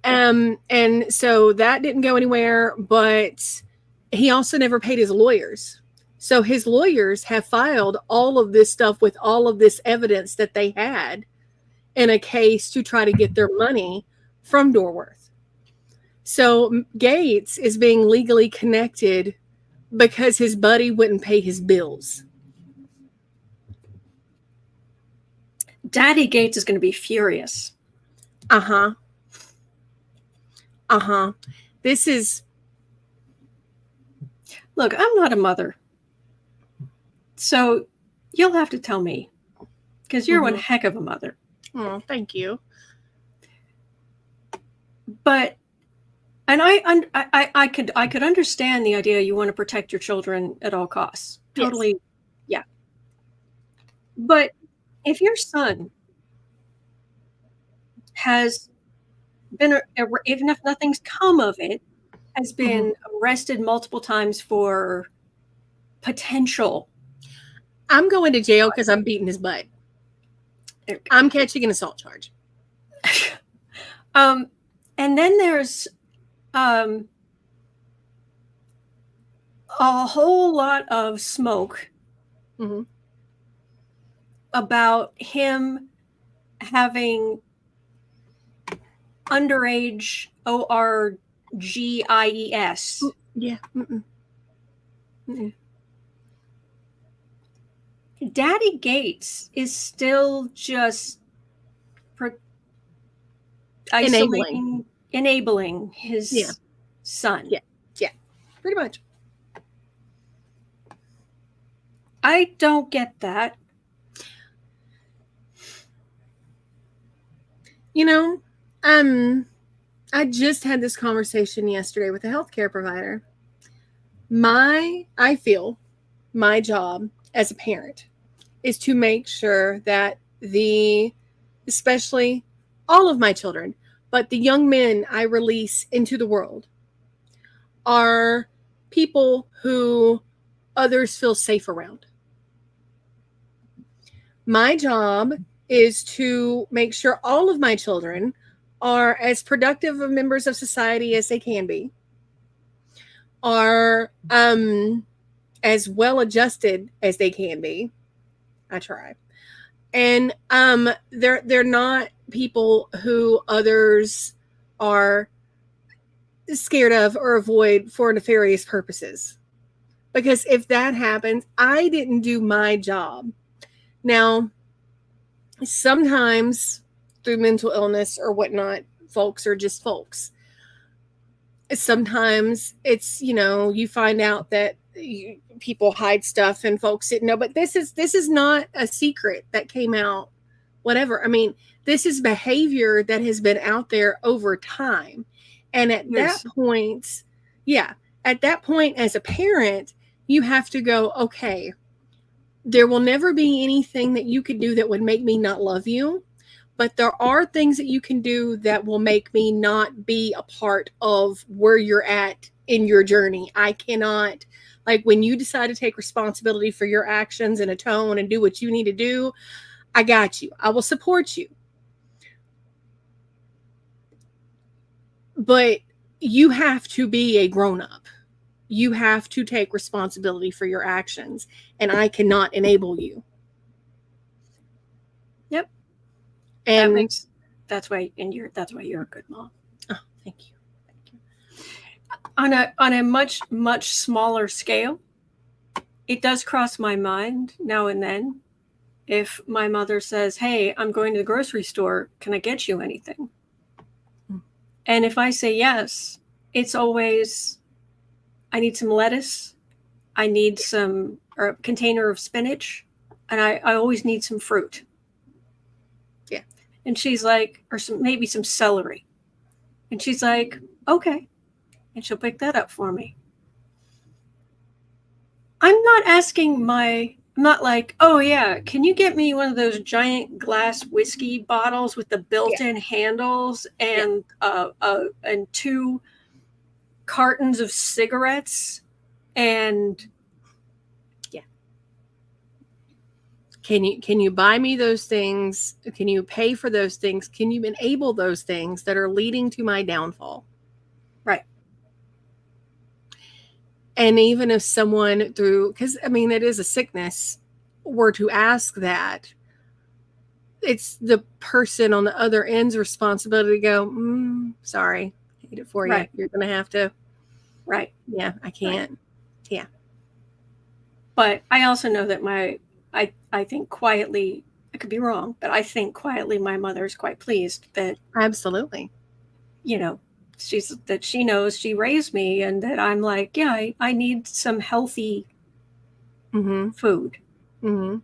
And so that didn't go anywhere, but he also never paid his lawyers. So his lawyers have filed all of this stuff with all of this evidence that they had in a case to try to get their money from Joworth. So Gaetz is being legally connected because his buddy wouldn't pay his bills. Daddy Gaetz is going to be furious. This is... Look, I'm not a mother. So you'll have to tell me, because you're one heck of a mother. Oh, thank you. But, and I could understand the idea you want to protect your children at all costs. Totally, yes. Yeah. But if your son has been, even if nothing's come of it, has been arrested multiple times for potential. I'm going to jail because I'm beating his butt. I'm catching an assault charge. And then there's a whole lot of smoke about him having underage ORGIES. Yeah. Daddy Gaetz is still just enabling his son. Yeah, pretty much. I don't get that. I just had this conversation yesterday with a healthcare provider. I feel my job as a parent is to make sure that especially all of my children, but the young men I release into the world are people who others feel safe around. My job is to make sure all of my children are as productive of members of society as they can be, are as well adjusted as they can be. I try. And they're not people who others are scared of or avoid for nefarious purposes. Because if that happens, I didn't do my job. Now, sometimes through mental illness or whatnot, folks are just folks. Sometimes it's, you find out that people hide stuff and folks didn't know, but this is not a secret that came out, whatever. I mean, this is behavior that has been out there over time. And at that point, as a parent, you have to go, okay, there will never be anything that you could do that would make me not love you. But there are things that you can do that will make me not be a part of where you're at in your journey. I cannot, like when you decide to take responsibility for your actions and atone and do what you need to do, I got you. I will support you. But you have to be a grown-up. You have to take responsibility for your actions, and I cannot enable you. Yep. And that's why you're a good mom. Oh, thank you. On a much, much smaller scale, it does cross my mind now and then if my mother says, "Hey, I'm going to the grocery store. Can I get you anything?" And if I say yes, it's always, I need some lettuce, I need or a container of spinach, and I always need some fruit. Yeah. And she's like, or maybe some celery. And she's like, okay. And she'll pick that up for me. I'm not like, oh yeah, can you get me one of those giant glass whiskey bottles with the built-in handles and 2 cartons of cigarettes and Can you buy me those things? Can you pay for those things? Can you enable those things that are leading to my downfall? Right. And even if someone because I mean, it is a sickness, were to ask that, it's the person on the other end's responsibility to go, sorry, I hate it for you. You're going to have to. Right. Yeah, I can't. Right. Yeah. But I also know that I think quietly, I could be wrong, but I think quietly my mother is quite pleased that. Absolutely. She knows she raised me, and that I'm like, yeah, I need some healthy food. Mm-hmm.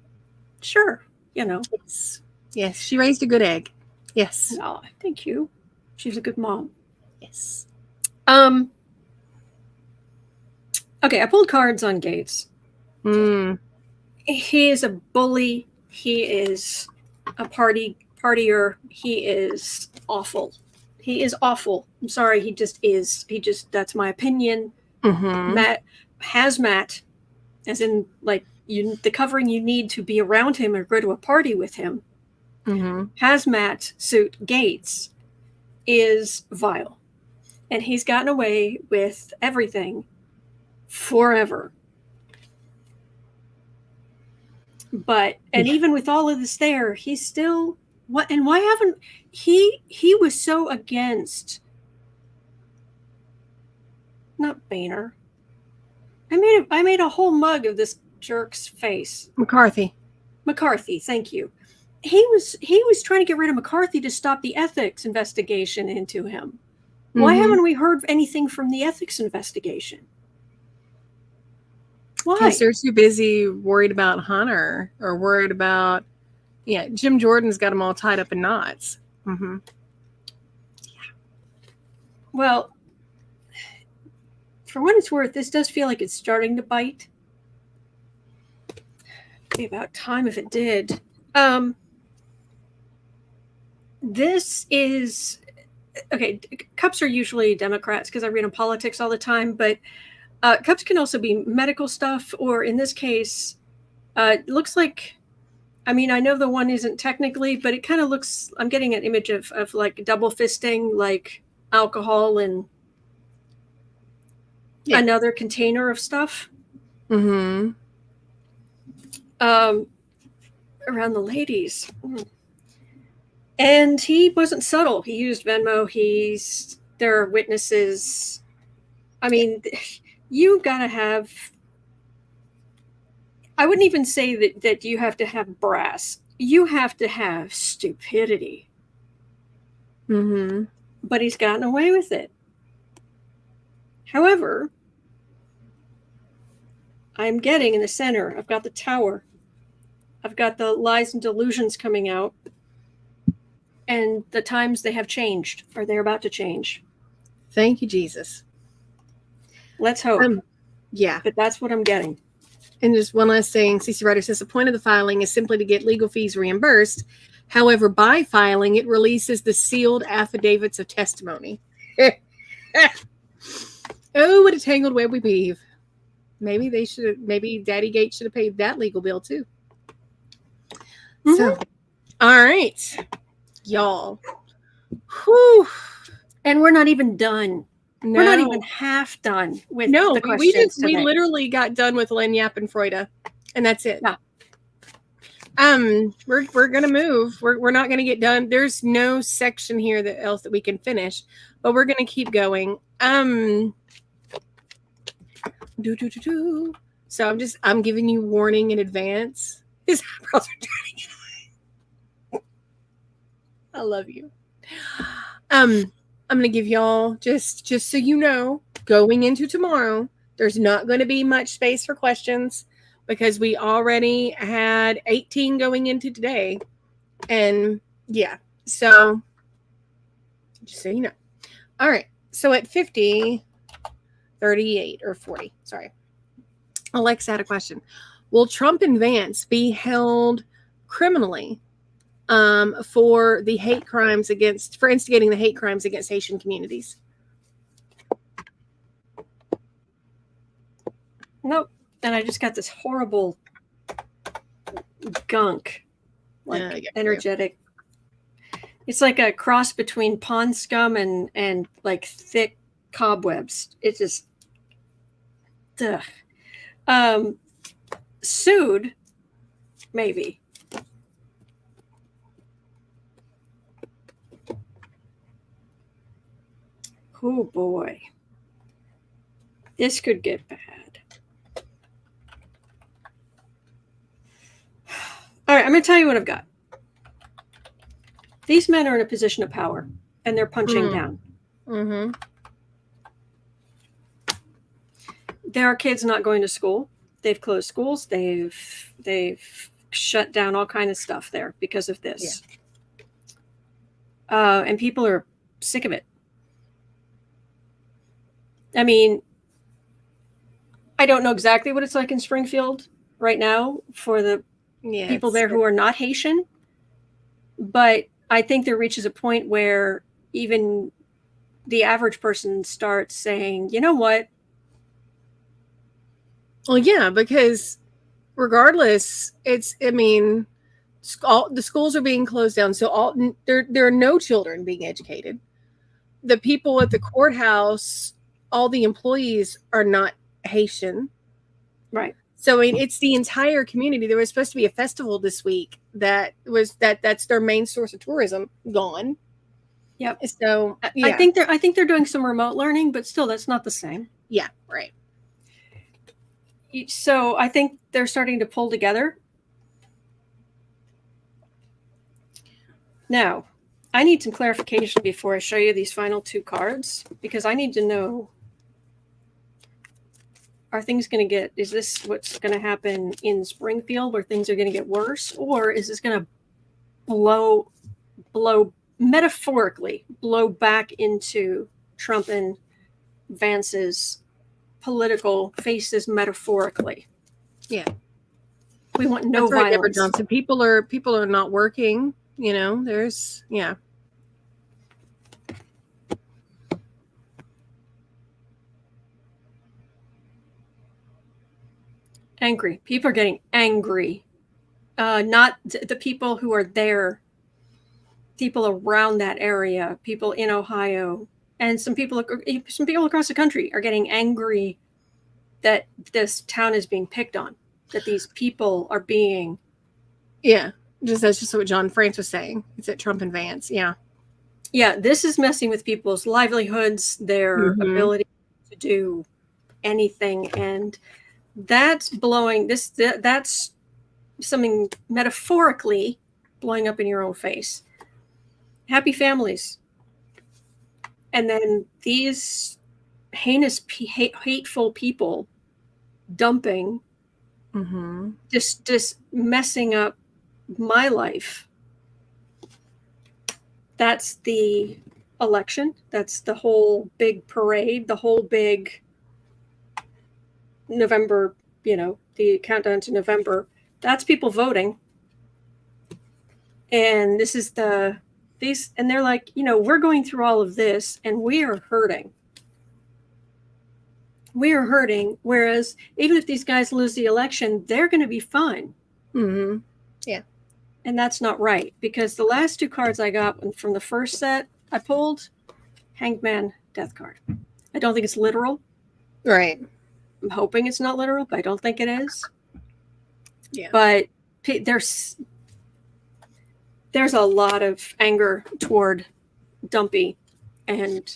Sure. Yes. She raised a good egg. Yes. Oh, thank you. She's a good mom. Yes. Okay, I pulled cards on Gaetz. He is a bully. He is a partier. He is awful. He is awful. I'm sorry. He just is. That's my opinion. Matt, as in like the covering you need to be around him or go to a party with him. Hazmat suit Gaetz is vile. And he's gotten away with everything forever. But, and even with all of this there, he's still, why haven't, he was so against, not Boehner. I made a whole mug of this jerk's face. McCarthy, thank you. He was trying to get rid of McCarthy to stop the ethics investigation into him. Why haven't we heard anything from the ethics investigation? Why? Because they're too busy worried about Hunter or worried about, Jim Jordan's got them all tied up in knots. Yeah. Well, for what it's worth, this does feel like it's starting to bite. It'd be about time if it did. This is, okay, cups are usually Democrats because I read on politics all the time, but cups can also be medical stuff, or in this case, it looks like, I mean, I know the one isn't technically, but it kind of looks, I'm getting an image of like double fisting, like alcohol and another container of stuff. Around the ladies. And he wasn't subtle. He used Venmo. There are witnesses. I mean, you gotta have, I wouldn't even say that you have to have brass. You have to have stupidity. But he's gotten away with it. However, I'm getting in the center, I've got the Tower. I've got the lies and delusions coming out. And the times they have changed, or they're about to change. Thank you, Jesus. Let's hope. But that's what I'm getting. And just one last thing, CC Ryder says the point of the filing is simply to get legal fees reimbursed. However, by filing, it releases the sealed affidavits of testimony. Oh, what a tangled web we weave. Maybe Daddy Gaetz should have paid that legal bill too. So, all right, y'all. Whew. And we're not even done. No. We're not even half done with no, the questions we today. literally got done with liable, and that's it. Yeah. We're gonna move. We're not gonna get done. There's no section here that we can finish, but we're gonna keep going. So I'm giving you warning in advance. His eyebrows are turning. I love you. I'm gonna give y'all just so you know, going into tomorrow, there's not going to be much space for questions because we already had 18 going into today, and yeah, so just so you know. All right, so at 50, 38 or 40, sorry. Alexa had a question. Will Trump and Vance be held criminally for the hate crimes for instigating the hate crimes against Haitian communities? Nope. And I just got this horrible gunk, like energetic. It's like a cross between pond scum and like thick cobwebs. It just, sued, maybe. Oh boy, this could get bad. All right, I'm going to tell you what I've got. These men are in a position of power, and they're punching down. Mm-hmm. There are kids not going to school. They've closed schools. They've shut down all kinds of stuff there because of this. Yeah. And people are sick of it. I mean, I don't know exactly what it's like in Springfield right now for the people there who are not Haitian, but I think there reaches a point where even the average person starts saying, you know what? Well, yeah, because regardless, the schools are being closed down. So there are no children being educated. The people at the courthouse, all the employees are not Haitian. Right. So I mean, it's the entire community. There was supposed to be a festival this week that's their main source of tourism gone. Yep. So yeah. I think they're doing some remote learning, but still that's not the same. Yeah, right. So I think they're starting to pull together. Now, I need some clarification before I show you these final two cards, because I need to know, are things going to get, is this what's going to happen in Springfield where things are going to get worse? Or is this going to blow metaphorically, blow back into Trump and Vance's political faces metaphorically? Yeah. We want no violence. Deborah Johnson. People are not working, you know, there's, yeah. Angry. People are getting angry. Not the people who are there, people around that area, people in Ohio, and some people across the country are getting angry that this town is being picked on, that these people are being. Yeah, that's just what John France was saying. It's at Trump and Vance. Yeah. Yeah, this is messing with people's livelihoods, their ability to do anything, and that's blowing that's something metaphorically blowing up in your own face. Happy families. And then these heinous, hateful people dumping, just messing up my life. That's the election. That's the whole big parade, the whole big November, the countdown to November. That's people voting. And this is and they're like, we're going through all of this and we are hurting. We are hurting. Whereas even if these guys lose the election, they're going to be fine. Mm-hmm. Yeah. And that's not right, because the last two cards I got from the first set I pulled Hanged man, death card. I don't think it's literal. Right. I'm hoping it's not literal, but I don't think it is. Yeah. But there's a lot of anger toward Dumpy and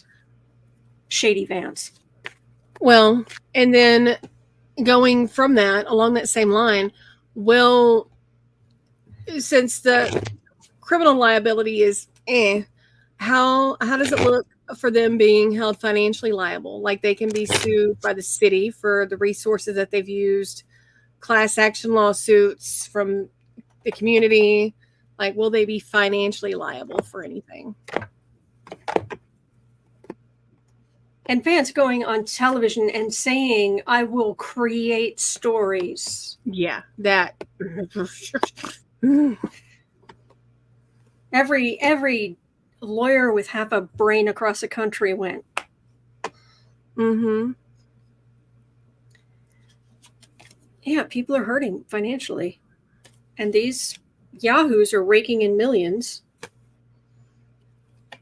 Shady Vance. Well, and then going from that, along that same line, since the criminal liability is how does it look for them being held financially liable? Like they can be sued by the city for the resources that they've used, class action lawsuits from the community. Like, will they be financially liable for anything? And Vance going on television and saying, I will create stories. Yeah, that. Every lawyer with half a brain across the country went. Mm-hmm. Yeah, people are hurting financially. And these yahoos are raking in millions.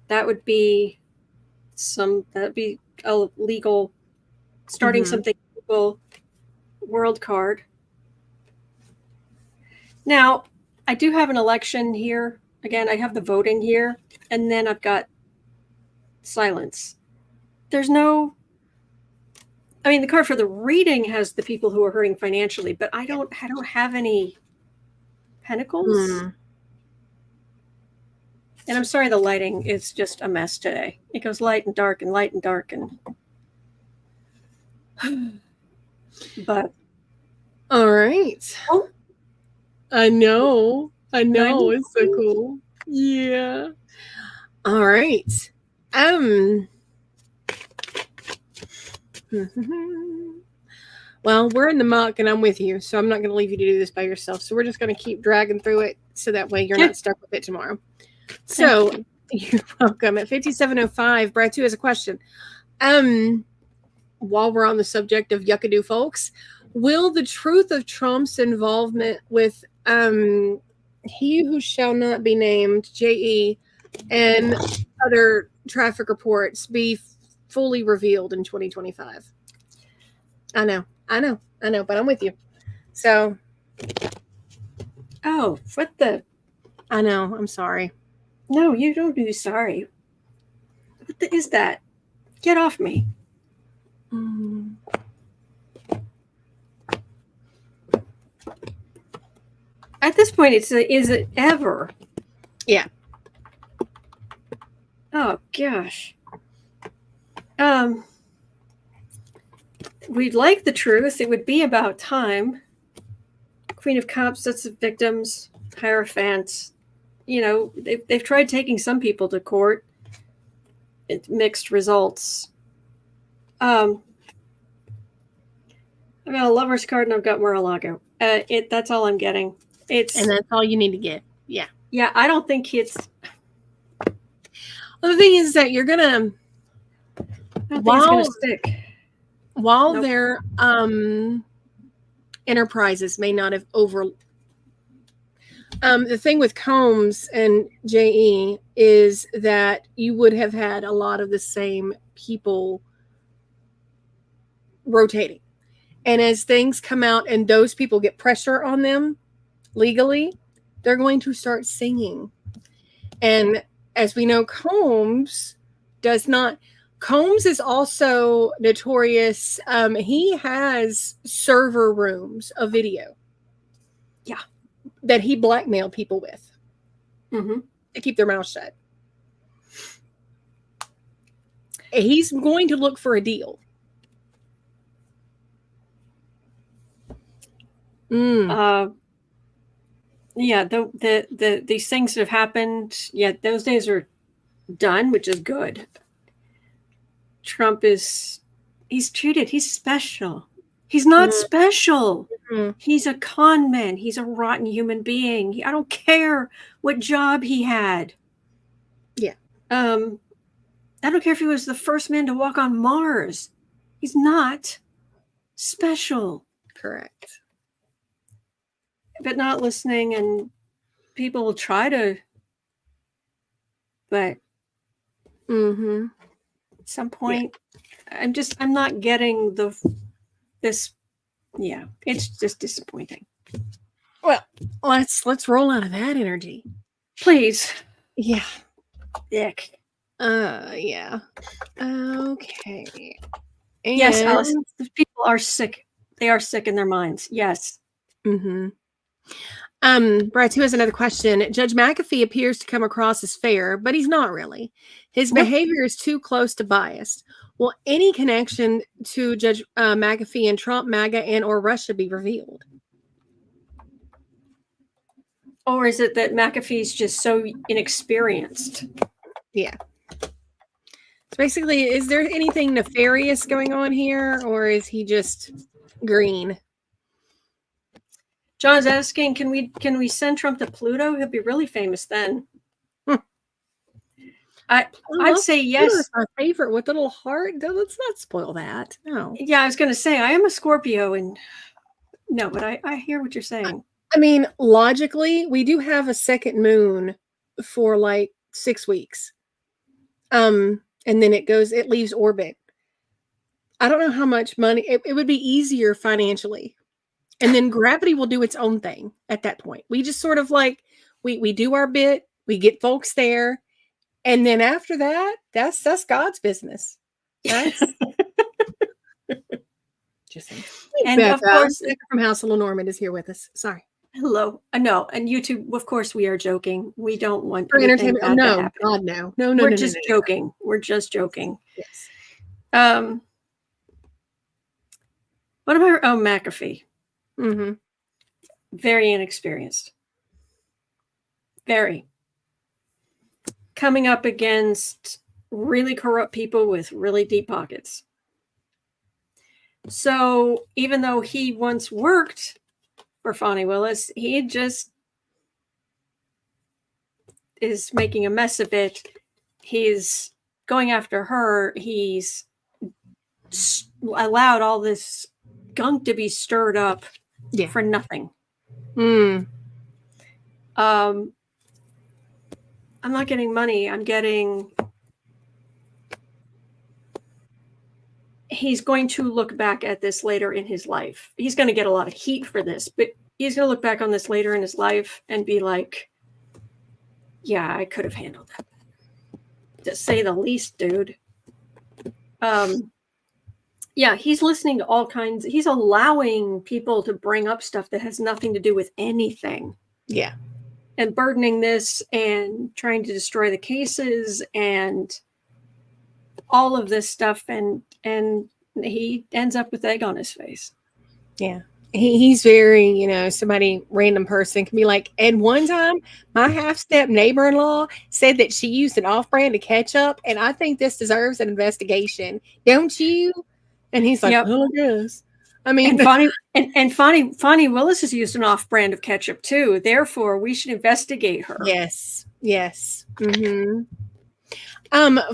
That would be a legal, starting something legal world card. Now, I do have an election here. Again, I have the voting here, and then I've got silence. There's no, I mean, the card for the reading has the people who are hurting financially, but I don't have any pentacles. And I'm sorry, the lighting is just a mess today. It goes light and dark and light and dark and but all right. Oh. I know. It's so cool. Yeah. All right. Well, we're in the muck and I'm with you, so I'm not going to leave you to do this by yourself. So we're just going to keep dragging through it so that way you're not stuck with it tomorrow. So you're welcome. At 57:05, Brad 2 has a question. While we're on the subject of yuckadoo folks, will the truth of Trump's involvement with he who shall not be named, J.E., and other traffic reports be fully revealed in 2025? I know, but I'm with you. So. Oh, what the? I know, I'm sorry. No, you don't be sorry. What is that? Get off me. At this point, is it ever? Yeah. Oh, gosh. We'd like the truth. It would be about time. Queen of Cups, that's the victims, Hierophant. You know, they've tried taking some people to court. It's mixed results. I've got a Lover's card and I've got Mar-a-Lago. That's all I'm getting. And that's all you need to get. Yeah. Yeah, I don't think it's... Well, the thing is that you're gonna... I don't think it's gonna stick. While their enterprises may not have over... the thing with Combs and J.E. is that you would have had a lot of the same people rotating. And as things come out and those people get pressure on them legally, they're going to start singing. And as we know, Combs is also notorious. He has server rooms of video. Yeah. That he blackmailed people with. Mm-hmm. To keep their mouth shut. He's going to look for a deal. Yeah, these things that have happened, yeah, those days are done, which is good. Trump he's special. He's not special. Mm-hmm. He's a con man. He's a rotten human being. I don't care what job he had. Yeah. I don't care if he was the first man to walk on Mars. He's not special. Correct. But not listening, and people will try to, but At some point, I'm not getting this. Yeah, it's just disappointing. Well, let's roll out of that energy. Please. Yeah. Ick. Yeah. Okay. And yes, Alice, people are sick. They are sick in their minds. Yes. Mm-hmm. Brad, who has another question? Judge McAfee appears to come across as fair, but he's not really. His behavior is too close to biased. Will any connection to Judge McAfee and Trump, MAGA, and or Russia be revealed? Or is it that McAfee's just so inexperienced? Yeah. So basically, is there anything nefarious going on here, or is he just green? John's asking, can we send Trump to Pluto? He'll be really famous then. I'd say yes. Pluto's my favorite with the little heart. Let's not spoil that. No. Yeah, I was going to say, I am a Scorpio, and no, but I hear what you're saying. I mean, logically, we do have a second moon for like 6 weeks. And then it leaves orbit. I don't know how much money, it would be easier financially. And then gravity will do its own thing at that point. We just sort of like, we do our bit, we get folks there. And then after that, that's God's business. That's just saying. And of course, Becca from House Little Norman is here with us. Sorry. Hello. No, and YouTube, of course, we are joking. We don't want for entertainment. Oh, no, God, no. We're just joking. We're just joking. Yes. What about McAfee? Mm-hmm. Very inexperienced. Very. Coming up against really corrupt people with really deep pockets. So even though he once worked for Fani Willis, he just is making a mess of it. He's going after her. He's allowed all this gunk to be stirred up for nothing. I'm not getting money. I'm getting... He's going to look back at this later in his life. He's going to get a lot of heat for this, but he's going to look back on this later in his life and be like, yeah, I could have handled that, to say the least, dude. Yeah, he's listening to all kinds. He's allowing people to bring up stuff that has nothing to do with anything. Yeah. And burdening this and trying to destroy the cases and all of this stuff. And he ends up with egg on his face. Yeah. He's very, somebody, random person can be like, and one time my half-step neighbor-in-law said that she used an off-brand of ketchup, and I think this deserves an investigation. Don't you? And he's like, yep. Oh, I guess. I mean, and Fani Willis has used an off-brand of ketchup too. Therefore, we should investigate her. Yes. Mm-hmm.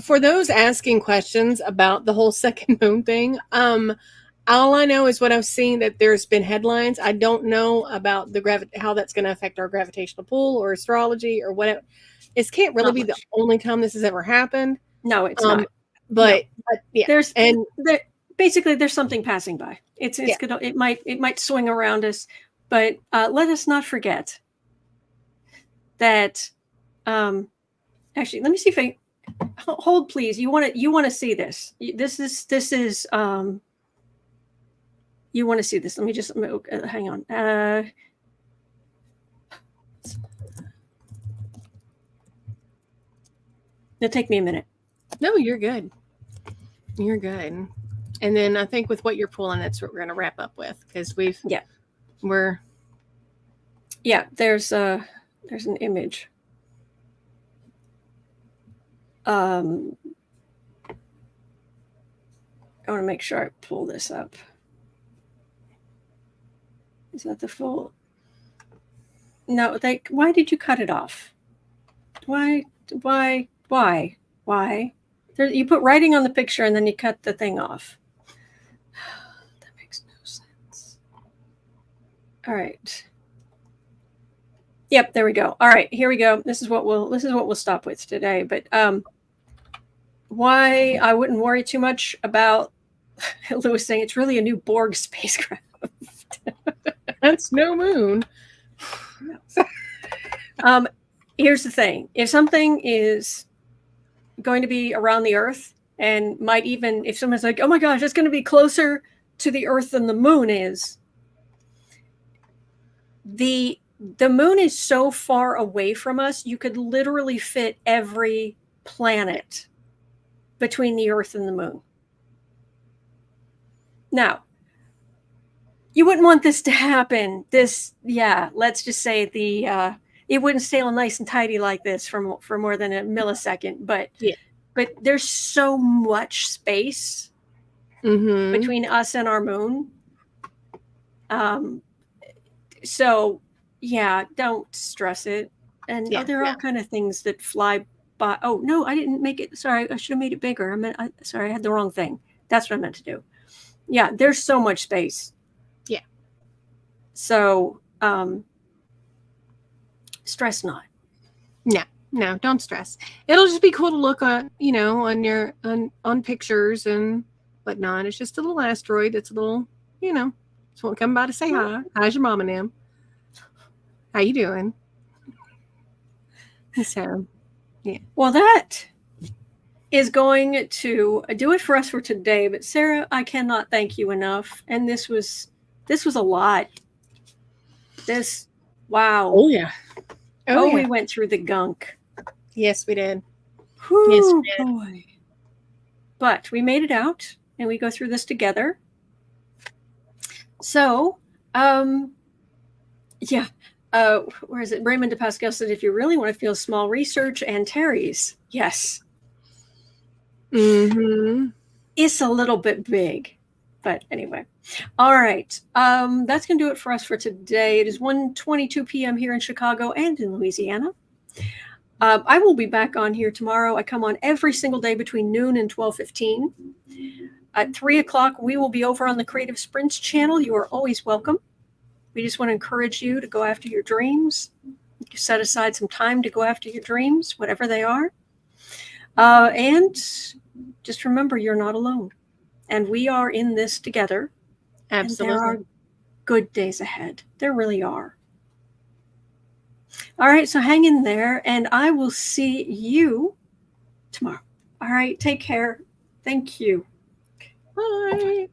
For those asking questions about the whole second moon thing, all I know is what I've seen, that there's been headlines. I don't know about how that's going to affect our gravitational pull or astrology or whatever. This can't really be the only time this has ever happened. No, it's not. But yeah, basically there's something passing by. It might swing around us, but let us not forget that. Actually, let me see if I hold, please. You want to see this? This is. You want to see this? Let me just hang on. It'll take me a minute. No, you're good. You're good. And then I think with what you're pulling, that's what we're going to wrap up with, because there's an image. I want to make sure I pull this up. Is that the full? No, why did you cut it off? Why? You put writing on the picture and then you cut the thing off. That makes no sense. All right. Yep, there we go. All right, here we go. This is what we'll stop with today. But why I wouldn't worry too much about Lewis saying it's really a new Borg spacecraft. That's no moon. Here's the thing. If something is going to be around the Earth and might even, if someone's like, oh my gosh, it's going to be closer to the Earth than the moon is, the moon is so far away from us, you could literally fit every planet between the Earth and the moon. Now, you wouldn't want this to happen. Let's just say it wouldn't stay all nice and tidy like this for more than a millisecond. But there's so much space between us and our moon. So yeah, don't stress it. And there are all kind of things that fly by. Oh no, I didn't make it. Sorry, I should have made it bigger. I had the wrong thing. That's what I meant to do. Yeah, there's so much space. Yeah. So stress not. No, don't stress. It'll just be cool to look on, on your on pictures and whatnot. It's just a little asteroid. It's a little, just won't come by to say hi. How's your mom and them? How you doing? So, yeah. Well, that is going to do it for us for today. But Sarah, I cannot thank you enough. And this was a lot. Wow. Oh yeah. We went through the gunk. Yes, we did. Whew, yes, we did. Boy. But we made it out, and we go through this together. So, where is it? Raymond DePascal said, if you really want to feel small, research and Terry's. Yes. It's a little bit big. But anyway. All right. That's going to do it for us for today. It is 1:22 p.m. here in Chicago and in Louisiana. I will be back on here tomorrow. I come on every single day between noon and 12:15. At 3 o'clock, we will be over on the Creative Sprints channel. You are always welcome. We just want to encourage you to go after your dreams. Set aside some time to go after your dreams, whatever they are. And just remember, you're not alone. And we are in this together. Absolutely. And there are good days ahead. There really are. All right, so hang in there, and I will see you tomorrow. All right, take care. Thank you. Bye.